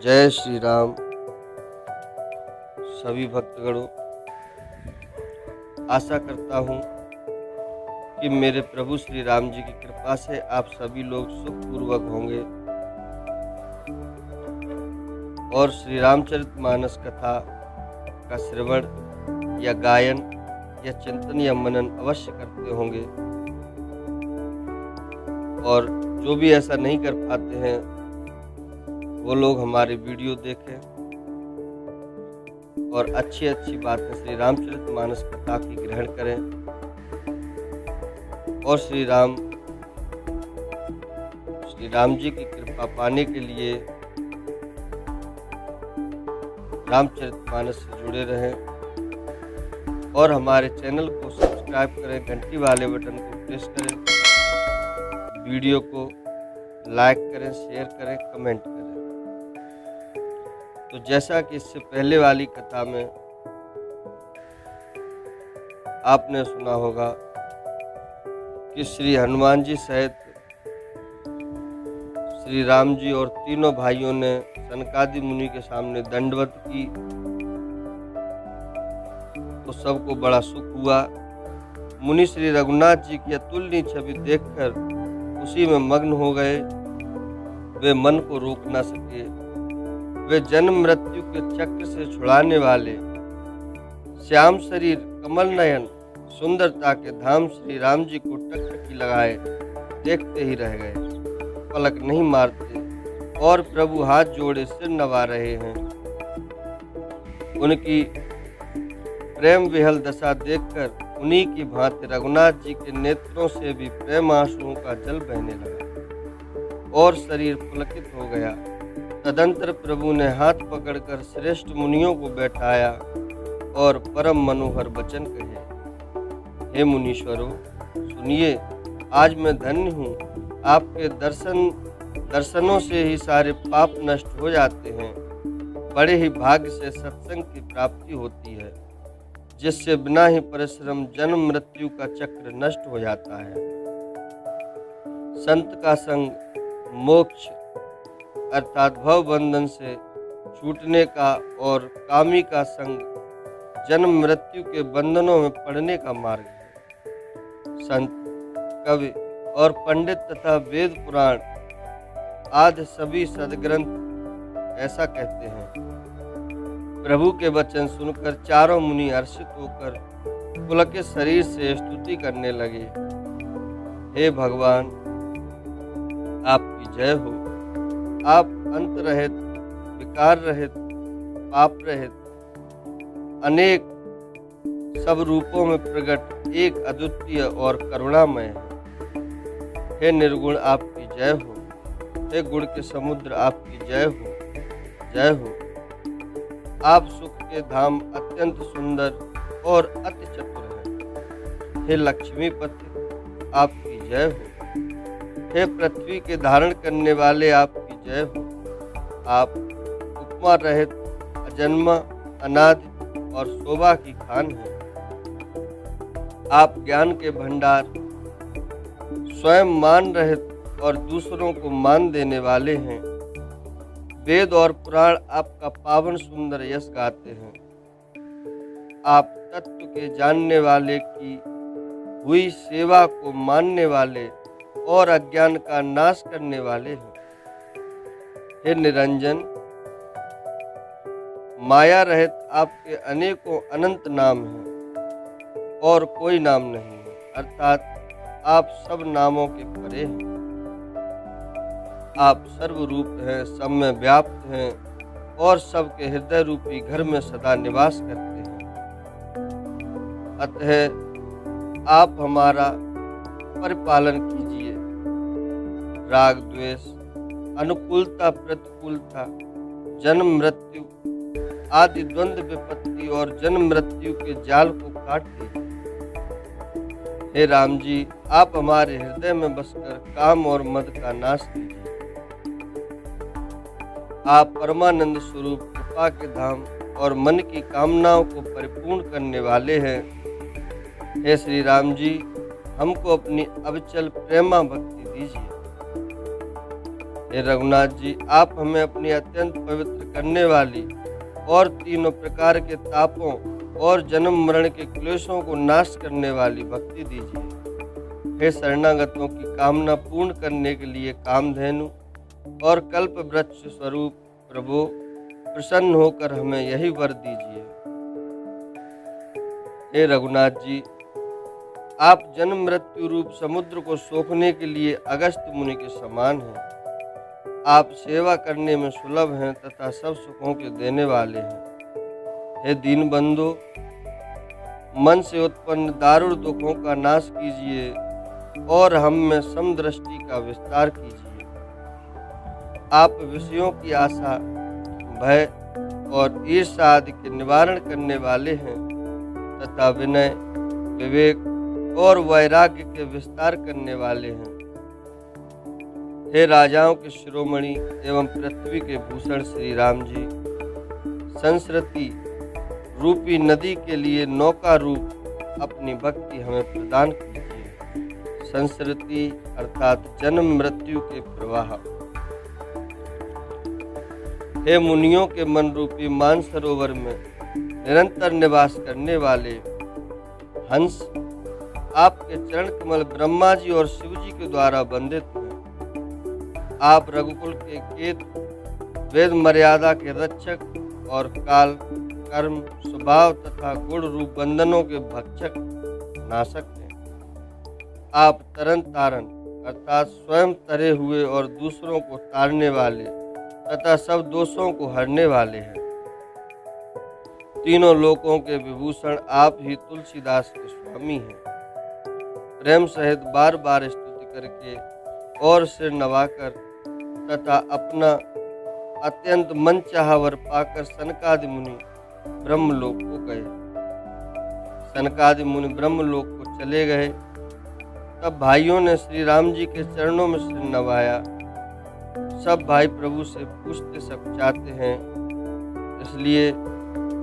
जय श्री राम। सभी भक्तगणों, आशा करता हूँ कि मेरे प्रभु श्री राम जी की कृपा से आप सभी लोग सुखपूर्वक होंगे और श्री रामचरितमानस कथा का श्रवण या गायन या चिंतन या मनन अवश्य करते होंगे। और जो भी ऐसा नहीं कर पाते हैं वो लोग हमारे वीडियो देखें और अच्छी अच्छी बातें श्री रामचरितमानस कथा की ग्रहण करें और श्री राम जी की कृपा पाने के लिए रामचरितमानस से जुड़े रहें और हमारे चैनल को सब्सक्राइब करें, घंटी वाले बटन को प्रेस करें, वीडियो को लाइक करें, शेयर करें, कमेंट करें। तो जैसा कि इससे पहले वाली कथा में आपने सुना होगा कि श्री हनुमान जी सहित श्री राम जी और तीनों भाइयों ने सनकादि मुनि के सामने दंडवत की, तो सबको बड़ा सुख हुआ। मुनि श्री रघुनाथ जी की अतुलनीय छवि देखकर उसी में मग्न हो गए। वे मन को रोक न सके। वे जन्म मृत्यु के चक्र से छुड़ाने वाले श्याम शरीर, कमल नयन, सुंदरता के धाम श्री राम जी को टकटकी लगाए देखते ही रह गए, पलक नहीं मारते और प्रभु हाथ जोड़े सिर नवा रहे हैं। उनकी प्रेम विहल दशा देखकर उन्हीं की भांति रघुनाथ जी के नेत्रों से भी प्रेम आंसुओं का जल बहने लगा और शरीर पुलकित हो गया। तदंतर प्रभु ने हाथ पकड़कर श्रेष्ठ मुनियों को बैठाया और परम मनोहर वचन कहे। हे मुनीश्वरों, सुनिए, आज मैं धन्य हूँ। आपके दर्शनों से ही सारे पाप नष्ट हो जाते हैं। बड़े ही भाग्य से सत्संग की प्राप्ति होती है, जिससे बिना ही परिश्रम जन्म मृत्यु का चक्र नष्ट हो जाता है। संत का संग मोक्ष अर्थात भव बंधन से छूटने का और कामी का संग जन्म मृत्यु के बंधनों में पड़ने का मार्ग है। संत, कवि और पंडित तथा वेद पुराण आदि सभी सद्ग्रंथ ऐसा कहते हैं। प्रभु के वचन सुनकर चारों मुनि हर्षित होकर पुलकित शरीर से स्तुति करने लगे। हे भगवान, आपकी जय हो। आप अंत रहित, विकार रहित, पाप रहित, अनेक सब रूपों में प्रकट एक अद्वितीय और करुणामय है। हे निर्गुण, आपकी जय हो। हे गुण के समुद्र, आपकी जय हो, जय हो। आप सुख के धाम अत्यंत सुंदर और अति चतुर हैं। हे लक्ष्मीपति, आपकी जय हो। हे पृथ्वी के धारण करने वाले, आपकी जय हो। आप उपमा रहित, अजन्मा, अनादि और शोभा की खान हैं। आप ज्ञान के भंडार, स्वयं मान रहित और दूसरों को मान देने वाले हैं। वेद और पुराण आपका पावन सुंदर यश गाते हैं। आप तत्व के जानने वाले की हुई सेवा को मानने वाले और अज्ञान का नाश करने वाले हैं। हे निरंजन, माया रहित आपके अनेकों अनंत नाम हैं और कोई नाम नहीं है, अर्थात आप सब नामों के परे हैं। आप सर्वरूप हैं, सब में व्याप्त हैं और सबके हृदय रूपी घर में सदा निवास करते हैं। अतः आप हमारा परिपालन कीजिए। राग द्वेष, अनुकूलता प्रतिकूलता, जन्म मृत्यु आदि द्वंद्व विपत्ति और जन्म मृत्यु के जाल को काट दीजिए। हे राम जी, आप हमारे हृदय में बसकर काम और मद का नाश कीजिए। आप परमानंद स्वरूप, कृपा के धाम और मन की कामनाओं को परिपूर्ण करने वाले हैं। हे श्री राम जी, हमको अपनी अविचल प्रेमा भक्ति दीजिए। हे रघुनाथ जी, आप हमें अपनी अत्यंत पवित्र करने वाली और तीनों प्रकार के तापों और जन्म मरण के क्लेशों को नाश करने वाली भक्ति दीजिए। हे शरणागतों की कामना पूर्ण करने के लिए कामधेनु और कल्प वृक्ष स्वरूप प्रभु, प्रसन्न होकर हमें यही वर दीजिए। हे रघुनाथ जी, आप जन्म मृत्यु रूप समुद्र को सोखने के लिए अगस्त मुनि के समान हैं। आप सेवा करने में सुलभ हैं तथा सब सुखों के देने वाले हैं। हे दीनबंधु, मन से उत्पन्न दारुण दुखों का नाश कीजिए और हम में समदृष्टि का विस्तार कीजिए। आप विषयों की आशा, भय और ईर्ष्या आदि के निवारण करने वाले हैं तथा विनय, विवेक और वैराग्य के विस्तार करने वाले हैं। हे राजाओं के शिरोमणि एवं पृथ्वी के भूषण श्री राम जी, संस्कृति रूपी नदी के लिए नौका रूप अपनी भक्ति हमें प्रदान कीजिए। संस्कृति अर्थात जन्म मृत्यु के प्रवाह। हे मुनियों के मन रूपी मानसरोवर में निरंतर निवास करने वाले हंस, आपके चरण कमल ब्रह्मा जी और शिव जी के द्वारा वंदित हैं। आप रघुकुल के केत, वेद मर्यादा के रक्षक और काल, कर्म, स्वभाव तथा गुण रूप बंधनों के भक्षक, नाशक हैं। आप तरन तारण अर्थात स्वयं तरे हुए और दूसरों को तारने वाले तथा सब दोषों को हरने वाले हैं। तीनों लोकों के विभूषण आप ही तुलसीदास के स्वामी हैं। प्रेम सहित बार बार स्तुति करके और सिर नवाकर तथा अपना अत्यंत मन चाहा वर पाकर सनकादि मुनि ब्रह्मलोक को गए। सनकादि मुनि ब्रह्मलोक को चले गए। तब भाइयों ने श्री राम जी के चरणों में सिर नवाया। सब भाई प्रभु से पूछते सब चाहते हैं, इसलिए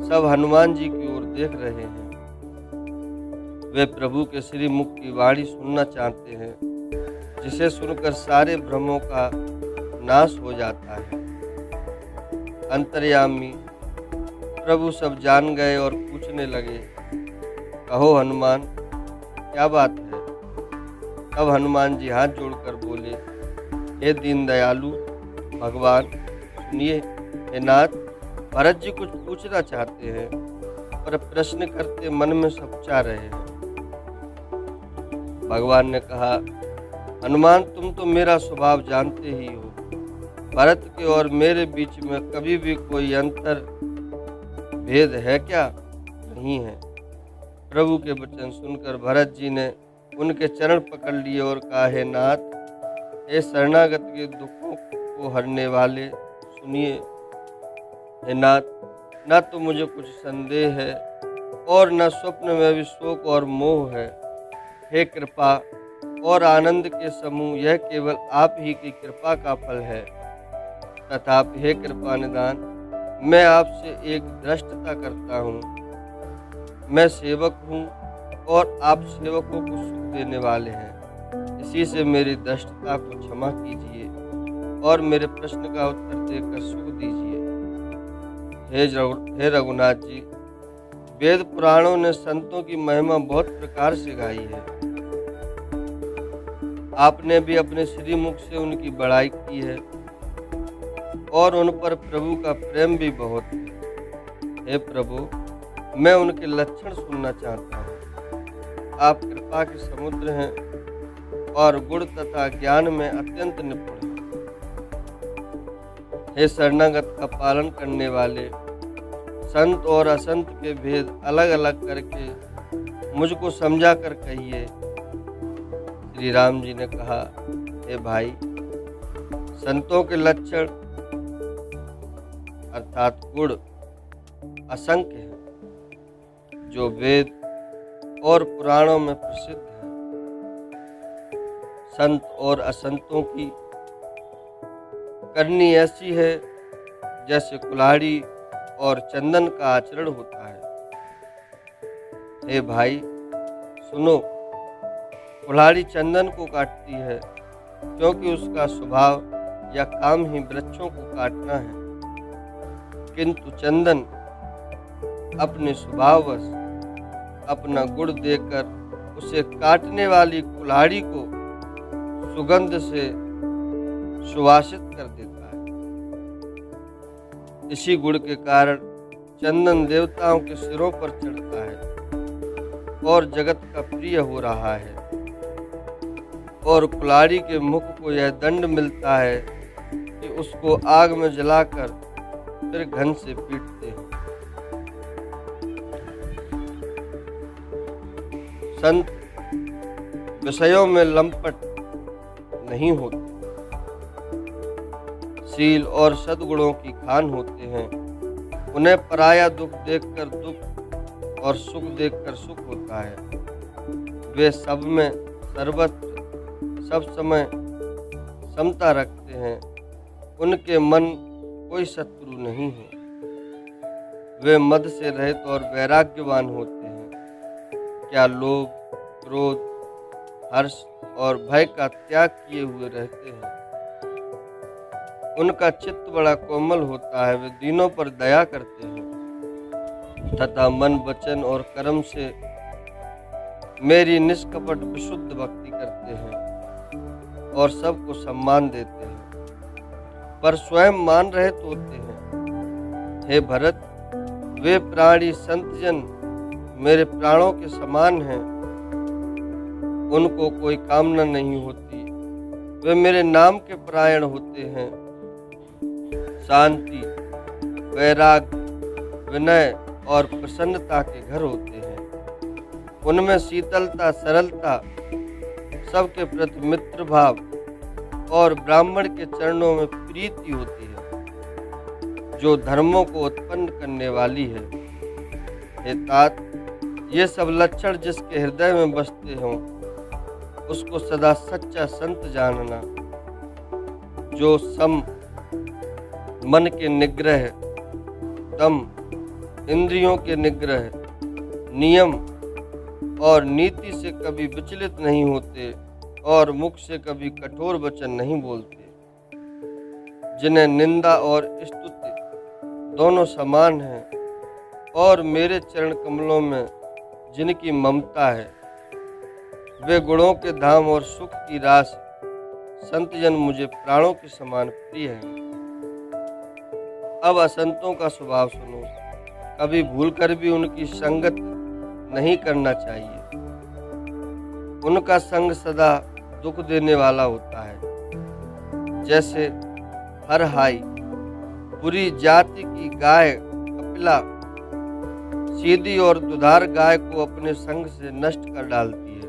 सब हनुमान जी की ओर देख रहे हैं। वे प्रभु के श्री मुख की वाणी सुनना चाहते हैं, जिसे सुनकर सारे भ्रमों का नाश हो जाता है। अंतर्यामी प्रभु सब जान गए और पूछने लगे, कहो हनुमान, क्या बात है? तब हनुमान जी हाथ जोड़कर बोले, हे दीन दयालु भगवान, सुनिए। हे नाथ, भरत जी कुछ पूछना चाहते हैं, पर प्रश्न करते मन में सपचा रहे हैं। भगवान ने कहा, हनुमान, तुम तो मेरा स्वभाव जानते ही हो। भरत के और मेरे बीच में कभी भी कोई अंतर भेद है क्या? नहीं है। प्रभु के वचन सुनकर भरत जी ने उनके चरण पकड़ लिए और कहा, हे नाथ, हे शरणागत के दुखों को हरने वाले, सुनिए। हे नाथ, न तो मुझे कुछ संदेह है और न स्वप्न में भी शोक और मोह है। हे कृपा और आनंद के समूह, यह केवल आप ही की कृपा का फल है। तथापि हे कृपा निदान, मैं आपसे एक दृष्टता करता हूँ। मैं सेवक हूँ और आप सेवकों को सुख देने वाले हैं। इसी से मेरी दृष्टता को क्षमा कीजिए और मेरे प्रश्न का उत्तर देकर सुख दीजिए। हे रघुनाथ जी, वेद पुराणों ने संतों की महिमा बहुत प्रकार से गाई है। आपने भी अपने श्री मुख से उनकी बड़ाई की है और उन पर प्रभु का प्रेम भी बहुत है। हे प्रभु, मैं उनके लक्षण सुनना चाहता हूँ। आप कृपा के समुद्र हैं और गुण तथा ज्ञान में अत्यंत निपुण हैं। हे शरणागत का पालन करने वाले, संत और असंत के भेद अलग अलग करके मुझको समझा कर कहिए। श्री राम जी ने कहा, हे भाई, संतों के लक्षण अर्थात गुण असंख्य हैं, जो वेद और पुराणों में प्रसिद्ध है। संत और असंतों की करनी ऐसी है जैसे कुल्हाड़ी और चंदन का आचरण होता है। हे भाई, सुनो। कुल्हाड़ी चंदन को काटती है क्योंकि उसका स्वभाव या काम ही वृक्षों को काटना है, किंतु चंदन अपने स्वभाववश अपना गुण देकर उसे काटने वाली कुल्हाड़ी को सुगंध से सुवासित कर देता है। इसी गुण के कारण चंदन देवताओं के सिरों पर चढ़ता है और जगत का प्रिय हो रहा है, और कुल्हाड़ी के मुख को यह दंड मिलता है कि उसको आग में जलाकर फिर घन से पीटते हैं। संत विषयों में लंपट नहीं होते, शील और सद्गुणों की खान होते हैं। उन्हें पराया दुख देखकर दुख और सुख देखकर सुख होता है। वे सब में सर्वत्र सब समय समता रखते हैं। उनके मन कोई शत्रु नहीं है। वे मद से रहित और वैराग्यवान होते हैं। क्या लोभ, क्रोध, हर्ष और भय का त्याग किए हुए रहते हैं। उनका चित्त बड़ा कोमल होता है। वे दीनों पर दया करते हैं तथा मन, वचन और कर्म से मेरी निष्कपट विशुद्ध भक्ति करते हैं और सबको सम्मान देते हैं, पर स्वयं मान रहित होते हैं। हे भरत, वे प्राणी संतजन मेरे प्राणों के समान हैं। उनको कोई कामना नहीं होती। वे मेरे नाम के परायण होते हैं। शांति, वैराग्य, विनय और प्रसन्नता के घर होते हैं। उनमें शीतलता, सरलता, सबके प्रति मित्र भाव और ब्राह्मण के चरणों में प्रीति होती है, जो धर्मों को उत्पन्न करने वाली है। हे तात, ये सब लक्षण जिसके हृदय में बसते हों, उसको सदा सच्चा संत जानना, जो सम, मन के निग्रह, दम, इंद्रियों के निग्रह, नियम और नीति से कभी विचलित नहीं होते और मुख से कभी कठोर वचन नहीं बोलते, जिन्हें निंदा और स्तुति दोनों समान हैं, और मेरे चरण कमलों में जिनकी ममता है, वे गुणों के धाम और सुख की राशि, संतजन मुझे प्राणों के समान प्रिय हैं। अब असंतों का स्वभाव सुनो। कभी भूलकर भी उनकी संगत नहीं करना चाहिए। उनका संग सदा दुख देने वाला होता है। जैसे हर हाई बुरी जाति की गाय कपिला सीधी और दुधार गाय को अपने संग से नष्ट कर डालती है।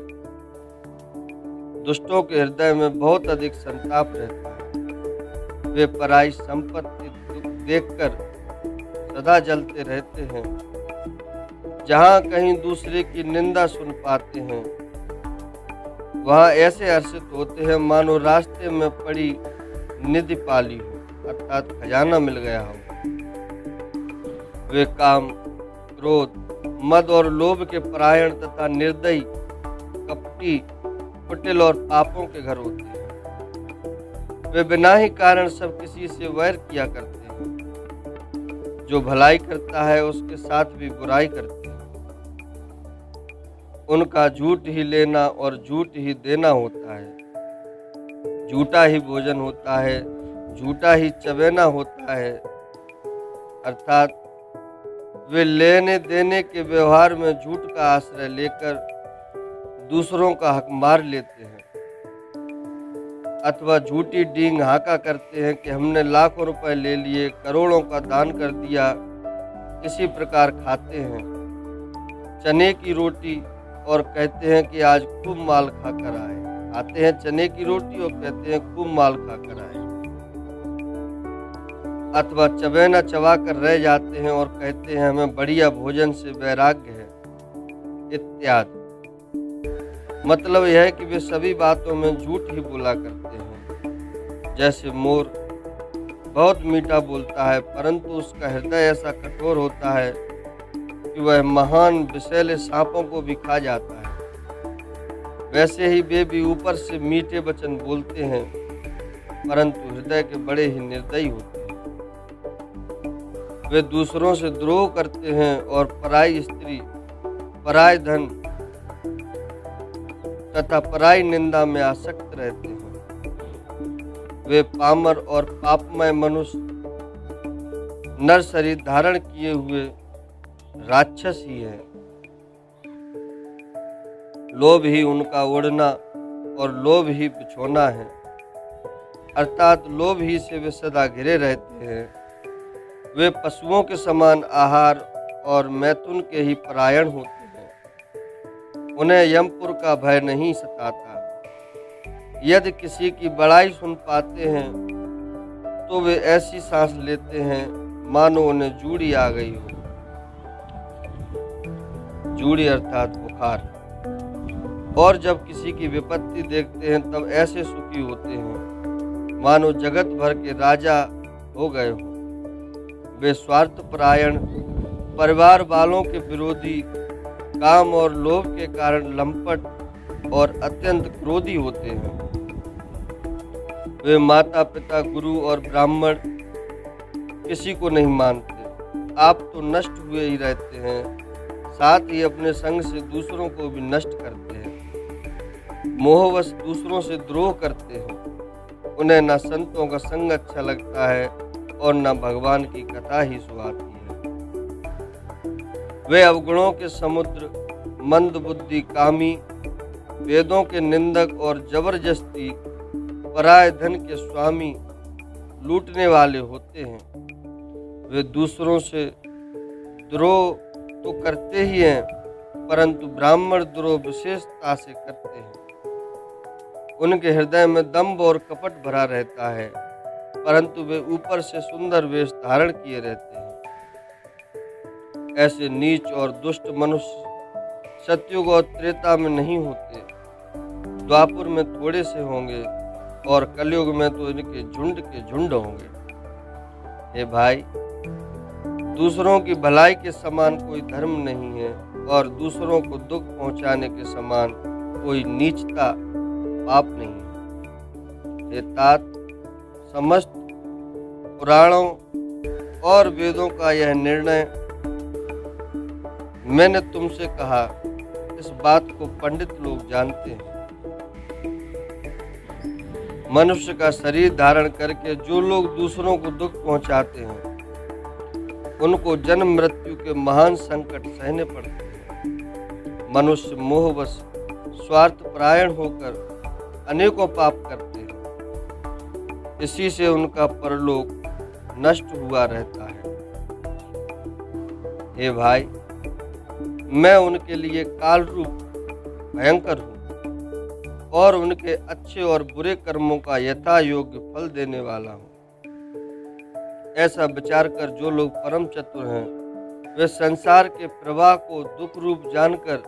दुष्टों के हृदय में बहुत अधिक संताप रहता है। वे पराई संपत्ति दुख देखकर सदा जलते रहते हैं। जहाँ कहीं दूसरे की निंदा सुन पाते हैं, वहाँ ऐसे हर्षित होते हैं मानो रास्ते में पड़ी निधि पाली हो, अर्थात खजाना मिल गया हो। वे काम, क्रोध, मद और लोभ के परायण तथा निर्दयी, कपटी, कुटिल और पापों के घर होते हैं। वे बिना ही कारण सब किसी से वैर किया करते हैं। जो भलाई करता है उसके साथ भी बुराई करते हैं। उनका झूठ ही लेना और झूठ ही देना होता है। झूठा ही भोजन होता है, झूठा ही चबेना होता है। अर्थात वे लेने देने के व्यवहार में झूठ का आश्रय लेकर दूसरों का हक मार लेते हैं, अथवा झूठी डींग हाका करते हैं कि हमने लाखों रुपए ले लिए, करोड़ों का दान कर दिया। इसी प्रकार खाते हैं चने की रोटी और कहते हैं कि आज खूब माल खाकर आए। खाते हैं चने की रोटी और कहते हैं खूब माल खाकर आए। अथवा चबेना चबा कर रह जाते हैं और कहते हैं हमें बढ़िया भोजन से वैराग्य है, इत्यादि। मतलब यह है कि वे सभी बातों में झूठ ही बोला करते हैं। जैसे मोर बहुत मीठा बोलता है, परंतु उसका हृदय ऐसा कठोर होता है कि वह महान विषैले सांपों को भी खा जाता है। वैसे ही वे भी ऊपर से मीठे वचन बोलते हैं, परंतु हृदय के बड़े ही निर्दयी होते हैं। वे दूसरों से द्रोह करते हैं और पराई स्त्री, पराय धन तथा पराई निंदा में आसक्त रहते हैं। वे पामर और पापमय मनुष्य नर शरीर धारण किए हुए राक्षस ही है। लोभ ही उनका ओढ़ना और लोभ ही बिछोना है, अर्थात लोभ ही से वे सदा घिरे रहते हैं। वे पशुओं के समान आहार और मैथुन के ही परायण होते हैं। उन्हें यमपुर का भय नहीं सताता। यदि किसी की बड़ाई सुन पाते हैं तो वे ऐसी सांस लेते हैं मानो उन्हें जूड़ी आ गई हो। जूड़ी अर्थात बुखार। और जब किसी की विपत्ति देखते हैं तब ऐसे सुखी होते हैं मानो जगत भर के राजा हो गए हो। वे स्वार्थपरायण, परिवार वालों के विरोधी, काम और लोभ के कारण लंपट और अत्यंत क्रोधी होते हैं। वे माता पिता, गुरु और ब्राह्मण किसी को नहीं मानते। आप तो नष्ट हुए ही रहते हैं, साथ ही अपने संग से दूसरों को भी नष्ट करते हैं। मोहवश दूसरों से द्रोह करते हैं। उन्हें न संतों का संग अच्छा लगता है और न भगवान की कथा ही सुहाती है। वे अवगुणों के समुद्र, मंद बुद्धि, कामी, वेदों के निंदक और जबरदस्ती पराय धन के स्वामी, लूटने वाले होते हैं। वे दूसरों से द्रोह तो करते ही हैं, परंतु ब्राह्मण द्रोह विशेषता से करते हैं। उनके हृदय में दंभ और कपट भरा रहता है, परंतु वे ऊपर से सुंदर वेश धारण किए रहते हैं। ऐसे नीच और दुष्ट मनुष्य सतयुग और त्रेता में नहीं होते, द्वापर में थोड़े से होंगे और कलयुग में तो इनके झुंड के झुंड होंगे। हे भाई, दूसरों की भलाई के समान कोई धर्म नहीं है और दूसरों को दुख पहुंचाने के समान कोई नीचता, पाप नहीं है। हे तात, समस्त पुराणों और वेदों का यह निर्णय मैंने तुमसे कहा, इस बात को पंडित लोग जानते हैं। मनुष्य का शरीर धारण करके जो लोग दूसरों को दुख पहुंचाते हैं, उनको जन्म मृत्यु के महान संकट सहने पड़ते हैं। मनुष्य मोहवश स्वार्थपरायण होकर अनेकों पाप करते हैं, इसी से उनका परलोक नष्ट हुआ रहता है। हे भाई, मैं उनके लिए काल रूप भयंकर हूँ और उनके अच्छे और बुरे कर्मों का यथा योग्य फल देने वाला हूँ। ऐसा विचार कर जो लोग परम चतुर हैं, वे संसार के प्रवाह को दुख रूप जानकर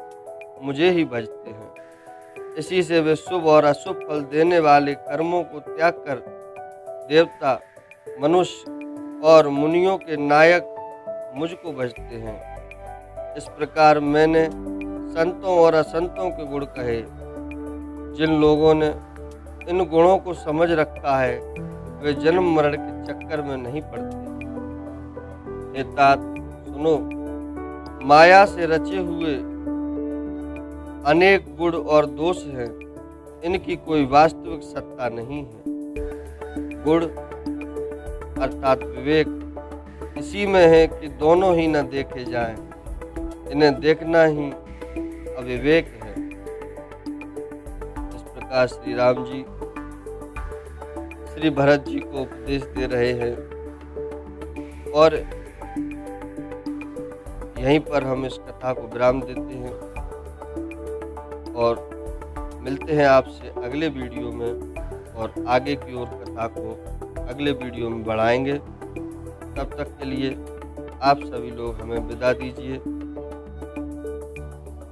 मुझे ही भजते हैं। इसी से वे शुभ और अशुभ फल देने वाले कर्मों को त्याग कर देवता, मनुष्य और मुनियों के नायक मुझको भजते हैं। इस प्रकार मैंने संतों और असंतों के गुण कहे। जिन लोगों ने इन गुणों को समझ रखा है, वे जन्म मरण के चक्कर में नहीं पड़ते। हे तात, सुनो, माया से रचे हुए अनेक गुण और दोष हैं, इनकी कोई वास्तविक सत्ता नहीं है। गुण अर्थात विवेक इसी में है कि दोनों ही न देखे जाएं, इन्हें देखना ही अविवेक है। इस प्रकार श्री राम जी श्री भरत जी को उपदेश दे रहे हैं और यहीं पर हम इस कथा को विराम देते हैं और मिलते हैं आपसे अगले वीडियो में और आगे की ओर कथा को अगले वीडियो में बढ़ाएंगे। तब तक के लिए आप सभी लोग हमें विदा दीजिए।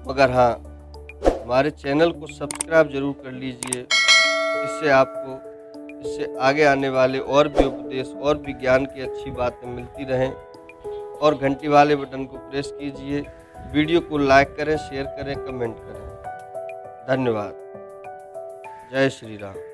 मगर हाँ, हमारे चैनल को सब्सक्राइब जरूर कर लीजिए, इससे आगे आने वाले और भी उपदेश और भी ज्ञान की अच्छी बातें मिलती रहें। और घंटी वाले बटन को प्रेस कीजिए। वीडियो को लाइक करें, शेयर करें, कमेंट करें। धन्यवाद। जय श्री राम।